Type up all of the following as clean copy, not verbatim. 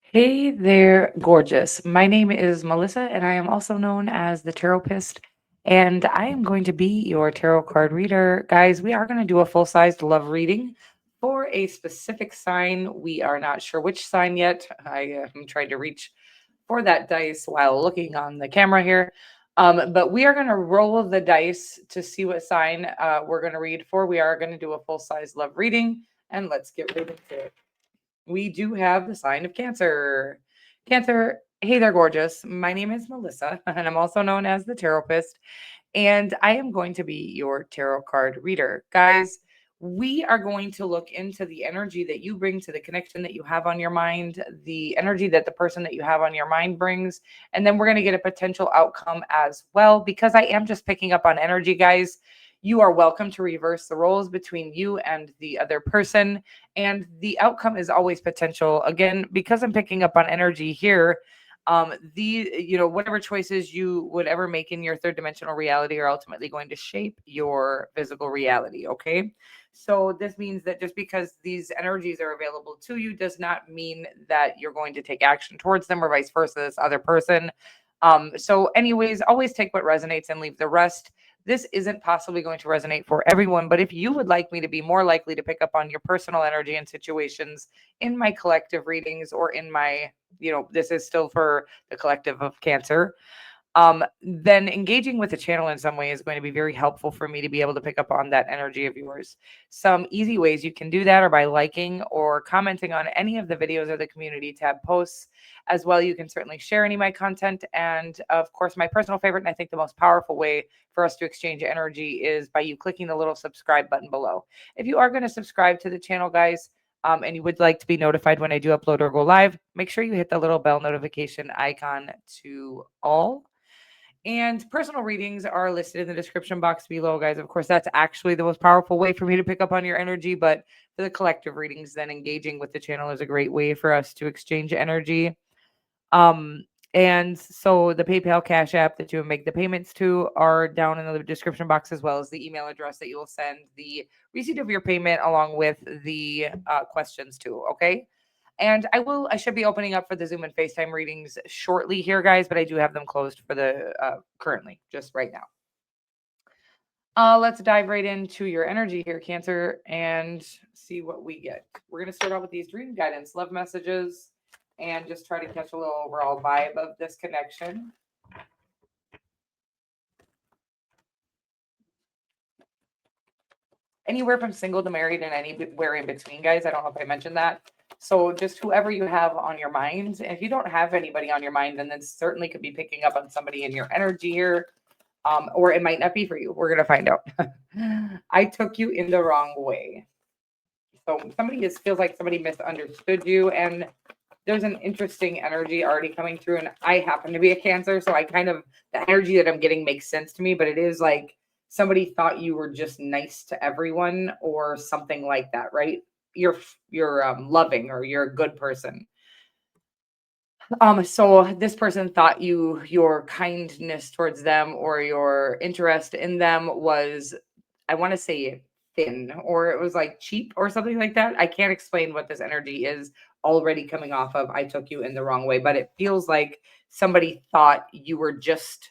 Hey there, gorgeous. My name is Melissa, and I am also known as the Taropist. And I am going to be your tarot card reader. Guys, we are going to do a full sized love reading for a specific sign. We are not sure which sign yet. I am trying to reach for that dice while looking on the camera here. But we are going to roll the dice to see what sign we're going to read for. We are going to do a full size love reading, and let's get right into it. We do have the sign of Cancer. Cancer, hey there, gorgeous. My name is Melissa, and I'm also known as the Taropist, and I am going to be your tarot card reader. Guys, we are going to look into the energy that you bring to the connection that you have on your mind, the energy that the person that you have on your mind brings, and then we're going to get a potential outcome as well. Because I am just picking up on energy, guys, you are welcome to reverse the roles between you and the other person, and the outcome is always potential. Again, because I'm picking up on energy here, whatever choices you would ever make in your third dimensional reality are ultimately going to shape your physical reality. Okay, so this means that just because these energies are available to you does not mean that you're going to take action towards them, or vice versa, this other person. So anyways, always take what resonates and leave the rest. This isn't possibly going to resonate for everyone, but if you would like me to be more likely to pick up on your personal energy and situations in my collective readings, or in my, this is still for the collective of Cancer, then engaging with the channel in some way is going to be very helpful for me to be able to pick up on that energy of yours. Some easy ways you can do that are by liking or commenting on any of the videos or the community tab posts. As well, you can certainly share any of my content. And of course, my personal favorite, and I think the most powerful way for us to exchange energy, is by you clicking the little subscribe button below. If you are going to subscribe to the channel, guys, and you would like to be notified when I do upload or go live, make sure you hit the little bell notification icon to all. And personal readings are listed in the description box below, guys. Of course, that's actually the most powerful way for me to pick up on your energy. But for the collective readings, then engaging with the channel is a great way for us to exchange energy. Um, and so the PayPal Cash App that you make the payments to are down in the description box, as well as the email address that you will send the receipt of your payment along with the questions to. Okay. And I should be opening up for the Zoom and FaceTime readings shortly here, guys, but I do have them closed for the currently, just right now. Let's dive right into your energy here, Cancer, and see what we get. We're going to start out with these dream guidance, love messages, and just try to catch a little overall vibe of this connection. Anywhere from single to married and anywhere in between, guys. I don't know if I mentioned that. So just whoever you have on your mind. And if you don't have anybody on your mind, then certainly could be picking up on somebody in your energy here. Or it might not be for you. We're going to find out. I took you in the wrong way. So feels like somebody misunderstood you, and there's an interesting energy already coming through. And I happen to be a Cancer, so the energy that I'm getting makes sense to me. But it is like somebody thought you were just nice to everyone, or something like that, right? You're loving, or you're a good person. So this person thought your kindness towards them or your interest in them was, I want to say, thin, or it was like cheap or something like that. I can't explain what this energy is already coming off of. I took you in the wrong way, but it feels like somebody thought you were just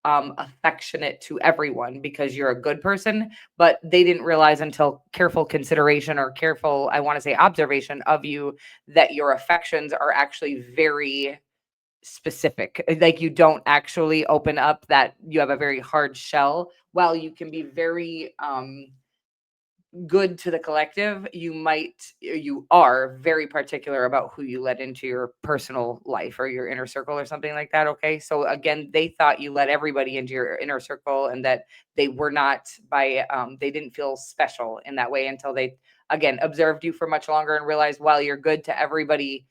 affectionate to everyone because you're a good person, but they didn't realize until careful consideration, or careful, I want to say, observation of you, that your affections are actually very specific. Like, you don't actually open up, that you have a very hard shell. While you can be very good to the collective, you are very particular about who you let into your personal life or your inner circle or something like that. Okay, so again, they thought you let everybody into your inner circle, and that they were not, they didn't feel special in that way until they again observed you for much longer and realized, while you're good to everybody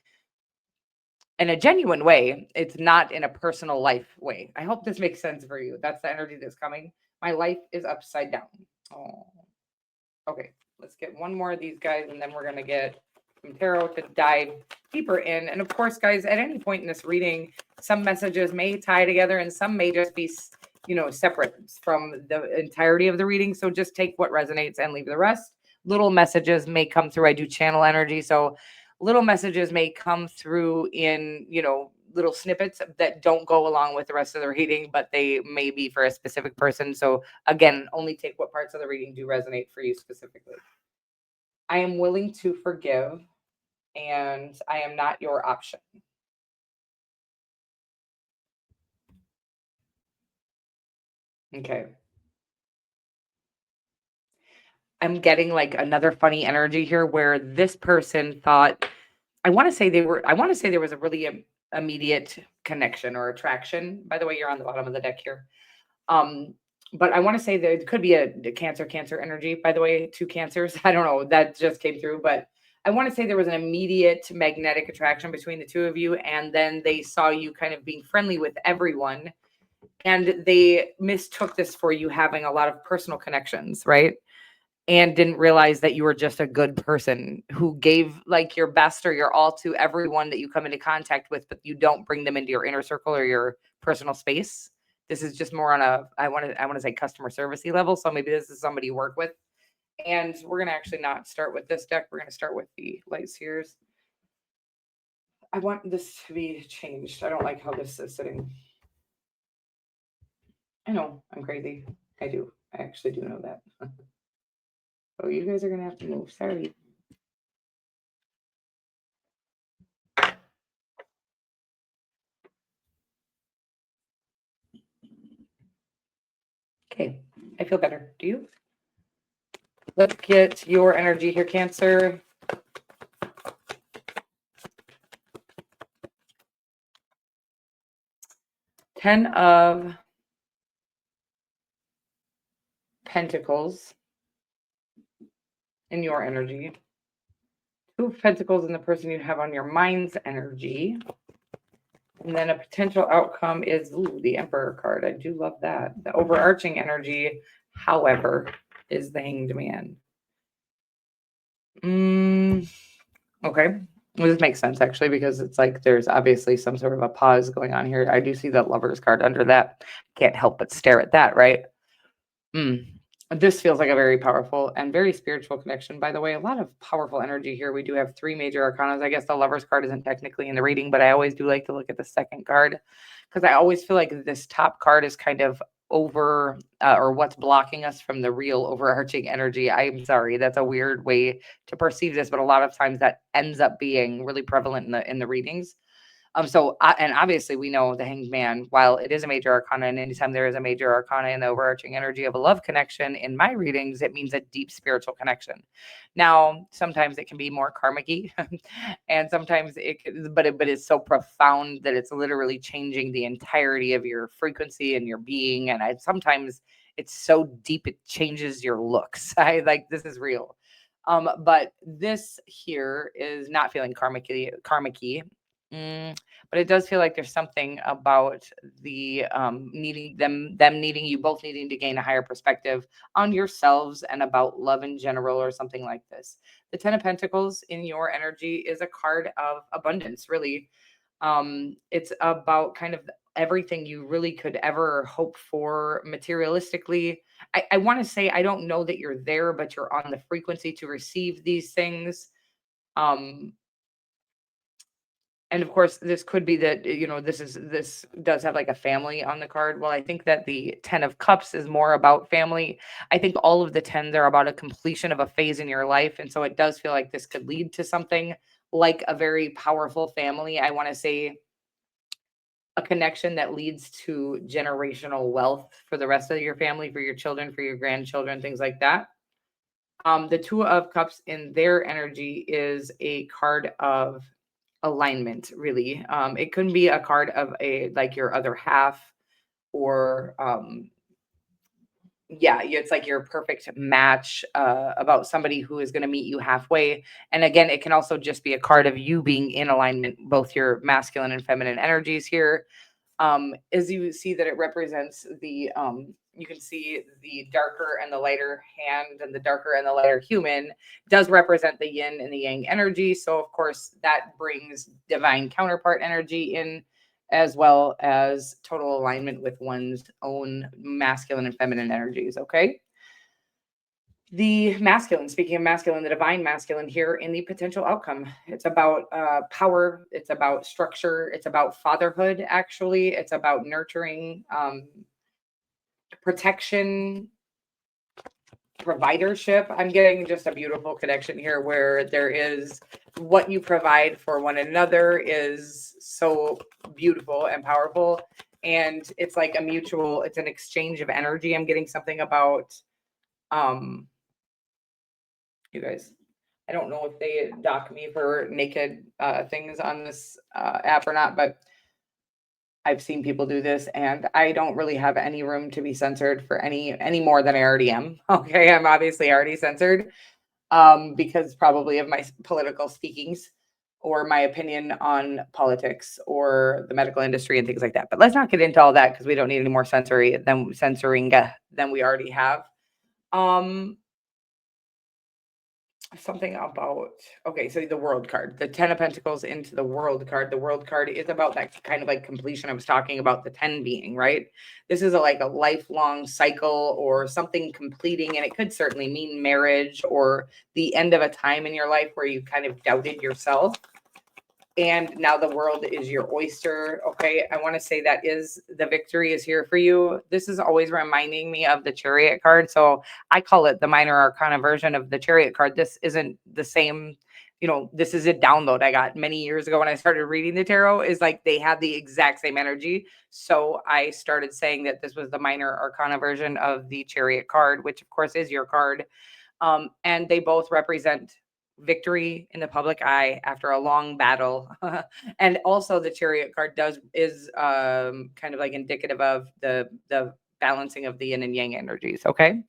in a genuine way, it's not in a personal life way. I hope this makes sense for you. That's the energy that's coming. My life is upside down. Oh. Okay, let's get one more of these guys, and then we're going to get some tarot to dive deeper in. And of course, guys, at any point in this reading, some messages may tie together and some may just be, separate from the entirety of the reading. So just take what resonates and leave the rest. Little messages may come through. I do channel energy. So little messages may come through in, little snippets that don't go along with the rest of the reading, but they may be for a specific person. So again, only take what parts of the reading do resonate for you specifically. I am willing to forgive, and I am not your option. Okay. I'm getting like another funny energy here where this person thought, I want to say there was a really immediate connection or attraction. By the way, you're on the bottom of the deck here. Um, but I want to say that it could be a cancer energy, by the way, two cancers. I don't know. That just came through, but I want to say there was an immediate magnetic attraction between the two of you. And then they saw you kind of being friendly with everyone. And they mistook this for you having a lot of personal connections, right? And didn't realize that you were just a good person who gave like your best or your all to everyone that you come into contact with, but you don't bring them into your inner circle or your personal space. This is just more on a I want to say customer servicey level. So maybe this is somebody you work with. And we're gonna actually not start with this deck. We're gonna start with the light seers. I want this to be changed. I don't like how this is sitting. I know I'm crazy. I do. I actually do know that. Oh, you guys are gonna have to move. Sorry. Okay, I feel better. Do you? Let's get your energy here, Cancer. Ten of Pentacles in your energy. Two of Pentacles in the person you have on your mind's energy. And then a potential outcome is the Emperor card. I do love that. The overarching energy, however, is the Hanged Man. Okay. Well, this makes sense actually, because it's like there's obviously some sort of a pause going on here. I do see that Lover's card under that. Can't help but stare at that, right? Mm. This feels like a very powerful and very spiritual connection. By the way, a lot of powerful energy here. We do have three major arcanas. I guess the Lover's card isn't technically in the reading, but I always do like to look at the second card because I always feel like this top card is kind of over or what's blocking us from the real overarching energy. I'm sorry, that's a weird way to perceive this, but a lot of times that ends up being really prevalent in the readings. And obviously we know the Hanged Man, while it is a major arcana, and anytime there is a major arcana in the overarching energy of a love connection in my readings, it means a deep spiritual connection. Now, sometimes it can be more karmic-y, and sometimes but it's so profound that it's literally changing the entirety of your frequency and your being. And sometimes it's so deep it changes your looks. I like this is real. But this here is not feeling karmic-y. But it does feel like there's something about the needing them needing you both needing to gain a higher perspective on yourselves and about love in general or something like this. The Ten of Pentacles in your energy is a card of abundance, really. It's about kind of everything you really could ever hope for materialistically. I want to say I don't know that you're there, but you're on the frequency to receive these things. Um, and of course, this could be that, this does have like a family on the card. Well, I think that the 10 of Cups is more about family. I think all of the 10s are about a completion of a phase in your life. And so it does feel like this could lead to something like a very powerful family. I want to say a connection that leads to generational wealth for the rest of your family, for your children, for your grandchildren, things like that. The Two of Cups in their energy is a card of alignment, really. It can be a card of a like your other half, or yeah, it's like your perfect match, about somebody who is going to meet you halfway. And again, it can also just be a card of you being in alignment, both your masculine and feminine energies here. As you see that it represents you can see the darker and the lighter hand, and the darker and the lighter human does represent the yin and the yang energy. So of course that brings divine counterpart energy in, as well as total alignment with one's own masculine and feminine energies. Okay. The masculine, speaking of masculine, the divine masculine here in the potential outcome. It's about power. It's about structure. It's about fatherhood, actually. It's about nurturing, protection, providership. I'm getting just a beautiful connection here where there is what you provide for one another is so beautiful and powerful. And it's like a mutual, it's an exchange of energy. I'm getting something about, um, you guys, I don't know if they dock me for naked things on this app or not, but I've seen people do this, and I don't really have any room to be censored for any more than I already am. Okay, I'm obviously already censored because probably of my political speakings or my opinion on politics or the medical industry and things like that. But let's not get into all that because we don't need any more censoring than we already have. Um, Something about, okay, so the world card, the 10 of pentacles into the world card. The world card is about that kind of like completion I was talking about, the 10 being, right? This is like a lifelong cycle or something completing, and it could certainly mean marriage or the end of a time in your life where you kind of doubted yourself and now the world is your oyster. Okay, I want to say that is the victory is here for you. This is always reminding me of the Chariot card, so I call it the minor arcana version of the Chariot card. This isn't the same, this is a download I got many years ago when I started reading the tarot. Is like they had the exact same energy, so I started saying that this was the minor arcana version of the Chariot card, which of course is your card. And they both represent victory in the public eye after a long battle. And also the Chariot card is kind of like indicative of the balancing of the yin and yang energies. Okay,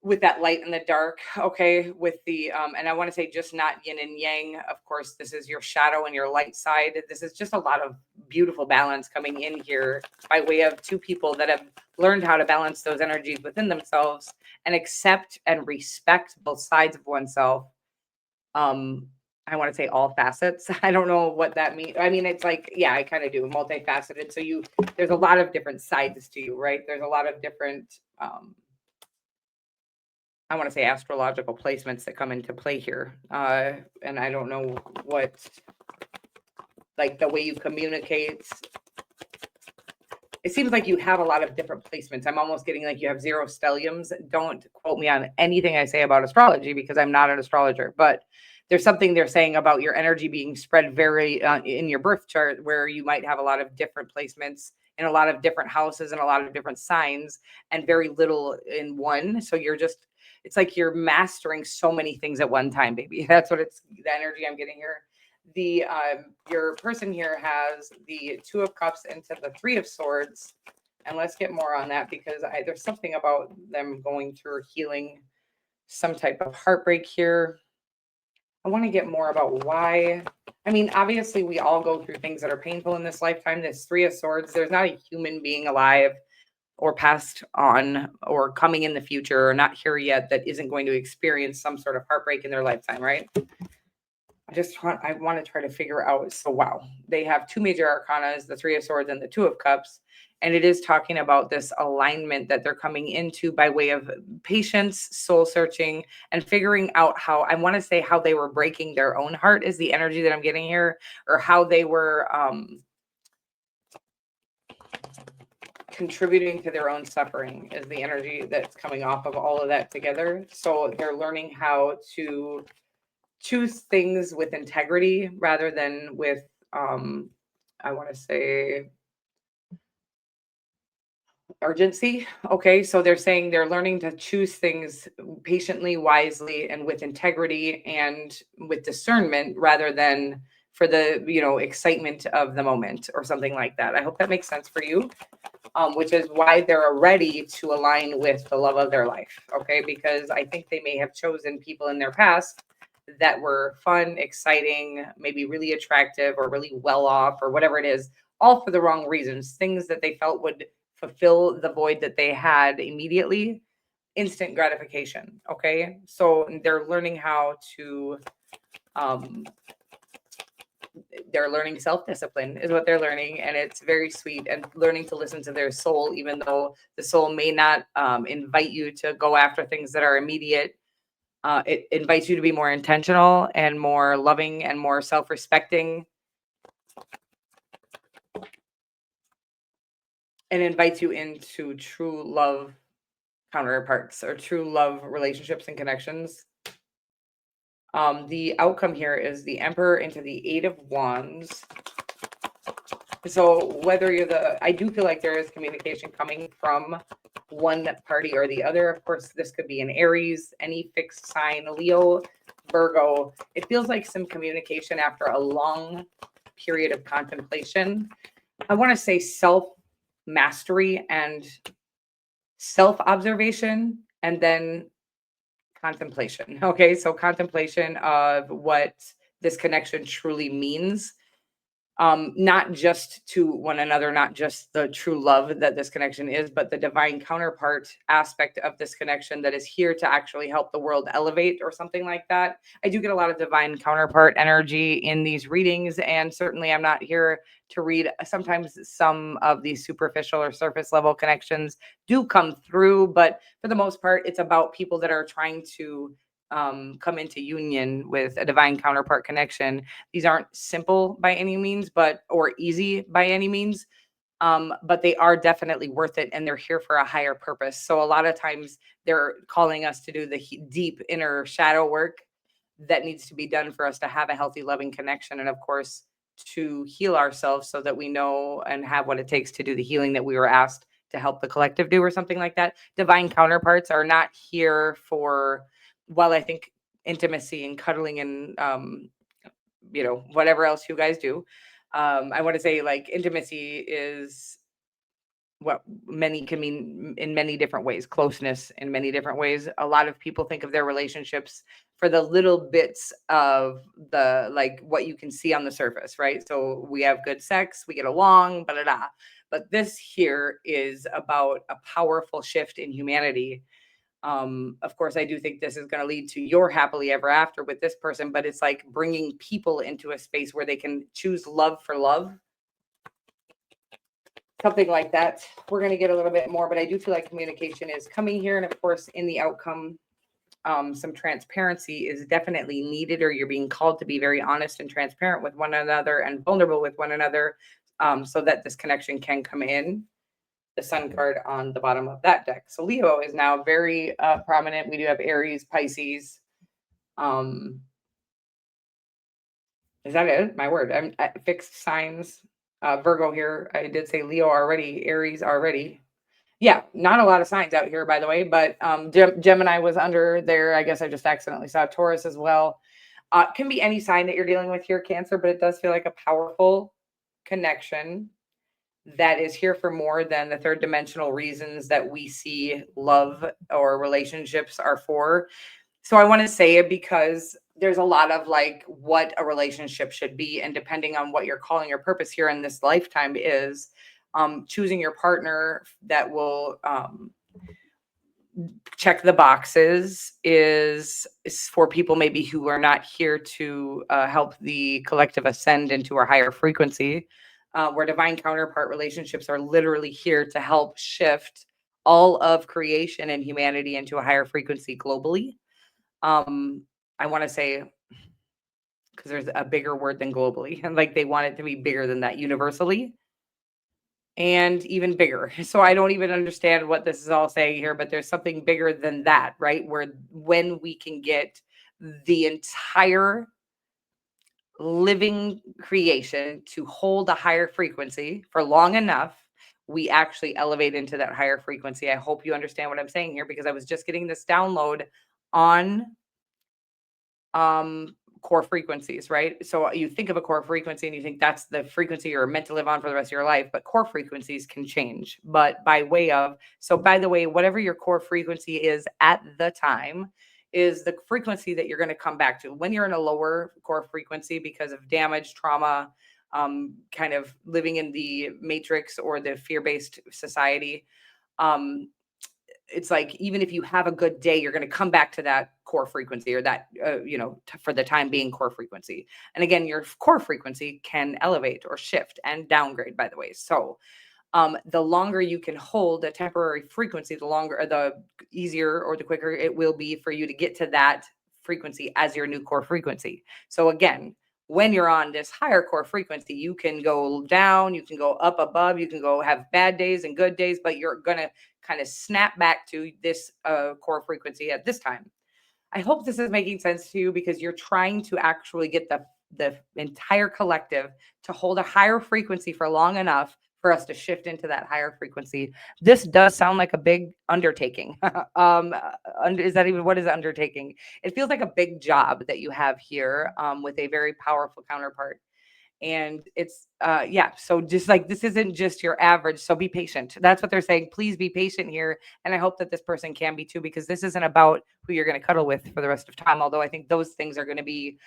with that light and the dark. Okay, with the and I want to say just not yin and yang. Of course, this is your shadow and your light side. This is just a lot of beautiful balance coming in here by way of two people that have learned how to balance those energies within themselves and accept and respect both sides of oneself. I want to say all facets. I don't know what that means. I mean, it's like, yeah, I kind of do multifaceted. So there's a lot of different sides to you, right? There's a lot of different I want to say astrological placements that come into play here. And I don't know what, like the way you communicate. It seems like you have a lot of different placements. I'm almost getting like you have 0 stelliums. Don't quote me on anything I say about astrology because I'm not an astrologer, but there's something they're saying about your energy being spread very in your birth chart where you might have a lot of different placements in a lot of different houses and a lot of different signs and very little in one. So it's like you're mastering so many things at one time, baby. That's what the energy I'm getting here. The your person here has the 2 of cups into the 3 of swords, and let's get more on that because there's something about them going through healing some type of heartbreak here. I want to get more about why. I mean, obviously we all go through things that are painful in this lifetime. This 3 of swords, there's not a human being alive or passed on or coming in the future or not here yet that isn't going to experience some sort of heartbreak in their lifetime, right? I want to try to figure out. So wow, they have 2 major arcanas, the 3 of swords and the 2 of cups. And it is talking about this alignment that they're coming into by way of patience, soul searching, and figuring out how, I want to say how they were breaking their own heart is the energy that I'm getting here, or how they were contributing to their own suffering is the energy that's coming off of all of that together. So they're learning how to choose things with integrity rather than with I want to say urgency. Okay, so they're saying they're learning to choose things patiently, wisely, and with integrity and with discernment rather than for the excitement of the moment or something like that. I hope that makes sense for you. Which is why they're ready to align with the love of their life. Okay, because I think they may have chosen people in their past that were fun, exciting, maybe really attractive or really well off or whatever it is, all for the wrong reasons, things that they felt would fulfill the void that they had immediately, instant gratification. Okay, so they're learning how to they're learning self-discipline is what they're learning, and it's very sweet, and learning to listen to their soul, even though the soul may not invite you to go after things that are immediate. It invites you to be more intentional and more loving and more self-respecting, and invites you into true love counterparts or true love relationships and connections. The outcome here is the Emperor into the Eight of Wands. So whether you're I do feel like there is communication coming from one party or the other. Of course, this could be an Aries, any fixed sign, Leo, Virgo. It feels like some communication after a long period of contemplation. I want to say self mastery and self observation, and then contemplation. Okay, so contemplation of what this connection truly means, not just to one another, not just the true love that this connection is, but the divine counterpart aspect of this connection that is here to actually help the world elevate or something like that. I do get a lot of divine counterpart energy in these readings, and certainly I'm not here to read. Sometimes some of these superficial or surface level connections do come through, but for the most part, it's about people that are trying to come into union with a divine counterpart connection. These aren't simple by any means, or easy by any means, but they are definitely worth it, and they're here for a higher purpose. So a lot of times they're calling us to do the deep inner shadow work that needs to be done for us to have a healthy, loving connection, and of course to heal ourselves so that we know and have what it takes to do the healing that we were asked to help the collective do, or something like that. Divine counterparts are not here for, well, I think intimacy and cuddling and whatever else you guys do. I want to say like intimacy is what many can mean in many different ways, closeness in many different ways. A lot of people think of their relationships for the little bits of the, like, what you can see on the surface, right? So we have good sex, we get along, blah, blah, blah. But this here is about a powerful shift in humanity. Of course, I do think this is going to lead to your happily ever after with this person, but it's like bringing people into a space where they can choose love for love, something like that. We're going to get a little bit more, but I do feel like communication is coming here. And of course, in the outcome, some transparency is definitely needed, or you're being called to be very honest and transparent with one another and vulnerable with one another, so that this connection can come in. The Sun card on the bottom of that deck. So Leo is now very prominent. We do have Aries, Pisces. Um, is that it? My word. I'm fixed signs. Virgo here. I did say Leo already, Aries already. Yeah, not a lot of signs out here, by the way, but Gemini was under there. I guess I just accidentally saw Taurus as well. Can be any sign that you're dealing with here, Cancer, but it does feel like a powerful connection that is here for more than the third dimensional reasons that we see love or relationships are for. So I want to say it because there's a lot of like what a relationship should be, and depending on what you're calling your purpose here in this lifetime is, choosing your partner that will check the boxes is for people maybe who are not here to help the collective ascend into a higher frequency, where divine counterpart relationships are literally here to help shift all of creation and humanity into a higher frequency globally. I want to say, because there's a bigger word than globally, and like they want it to be bigger than that, universally and even bigger. So I don't even understand what this is all saying here, but there's something bigger than that, right? Where when we can get the entire living creation to hold a higher frequency for long enough, we actually elevate into that higher frequency. I hope you understand what I'm saying here, because I was just getting this download on core frequencies, right? So you think of a core frequency and you think that's the frequency you're meant to live on for the rest of your life, but core frequencies can change. But by way of, so by the way, whatever your core frequency is at the time is the frequency that you're going to come back to. When you're in a lower core frequency because of damage, trauma, kind of living in the matrix or the fear-based society, um, it's like even if you have a good day, you're going to come back to that core frequency, or that for the time being, core frequency. And again, your core frequency can elevate or shift and downgrade, by the way. So the longer you can hold a temporary frequency, the longer, or the easier or the quicker it will be for you to get to that frequency as your new core frequency. So again, when you're on this higher core frequency, you can go down, you can go up above, you can go have bad days and good days, but you're going to kind of snap back to this core frequency at this time. I hope this is making sense to you, because you're trying to actually get the entire collective to hold a higher frequency for long enough for us to shift into that higher frequency. This does sound like a big undertaking. Is that even, what is undertaking? It feels like a big job that you have here, with a very powerful counterpart. And it's yeah, so just like, this isn't just your average, so be patient. That's what they're saying. Please be patient here. And I hope that this person can be too, because this isn't about who you're going to cuddle with for the rest of time, although I think those things are going to be,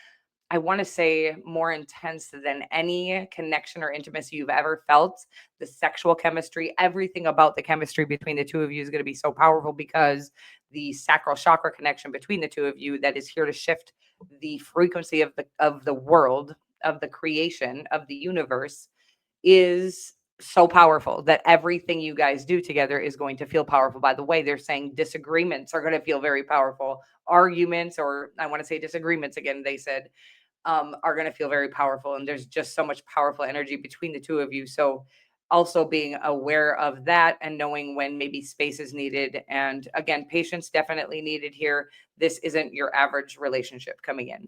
I want to say, more intense than any connection or intimacy you've ever felt. The sexual chemistry, everything about the chemistry between the two of you is going to be so powerful, because the sacral chakra connection between the two of you, that is here to shift the frequency of the world, of the creation, of the universe, is so powerful that everything you guys do together is going to feel powerful. By the way, they're saying disagreements are going to feel very powerful. Arguments, or I want to say disagreements again, they said, are going to feel very powerful. And there's just so much powerful energy between the two of you. So, also being aware of that and knowing when maybe space is needed. And again, patience definitely needed here. This isn't your average relationship coming in.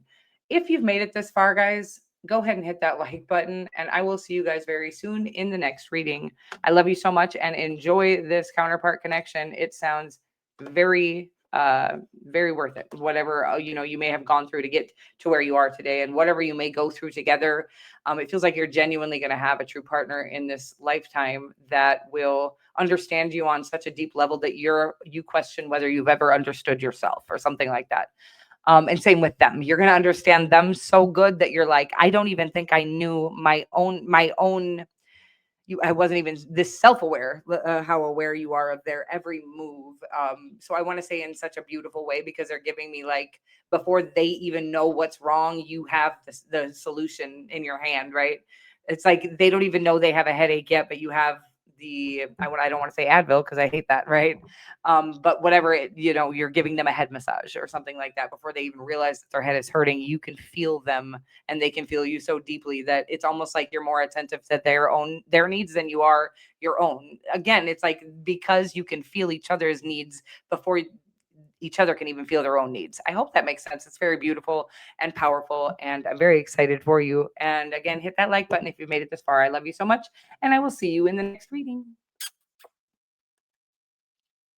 If you've made it this far, guys, go ahead and hit that like button. And I will see you guys very soon in the next reading. I love you so much and enjoy this counterpart connection. It sounds very very worth it, whatever you may have gone through to get to where you are today, and whatever you may go through together. It feels like you're genuinely going to have a true partner in this lifetime that will understand you on such a deep level that you question whether you've ever understood yourself, or something like that. And same with them. You're going to understand them so good that you're like, I don't even think I knew my own I wasn't even this self-aware, how aware you are of their every move. So I want to say in such a beautiful way, because they're giving me like, before they even know what's wrong, you have the solution in your hand, right? It's like they don't even know they have a headache yet, but you have I don't want to say Advil, because I hate that, right? But whatever you're giving them a head massage or something like that before they even realize that their head is hurting. You can feel them, and they can feel you so deeply that it's almost like you're more attentive to their needs than you are your own. Again, it's like, because you can feel each other's needs before each other can even feel their own needs. I hope that makes sense. It's very beautiful and powerful, and I'm very excited for you. And again, hit that like button if you've made it this far. I love you so much, and I will see you in the next reading.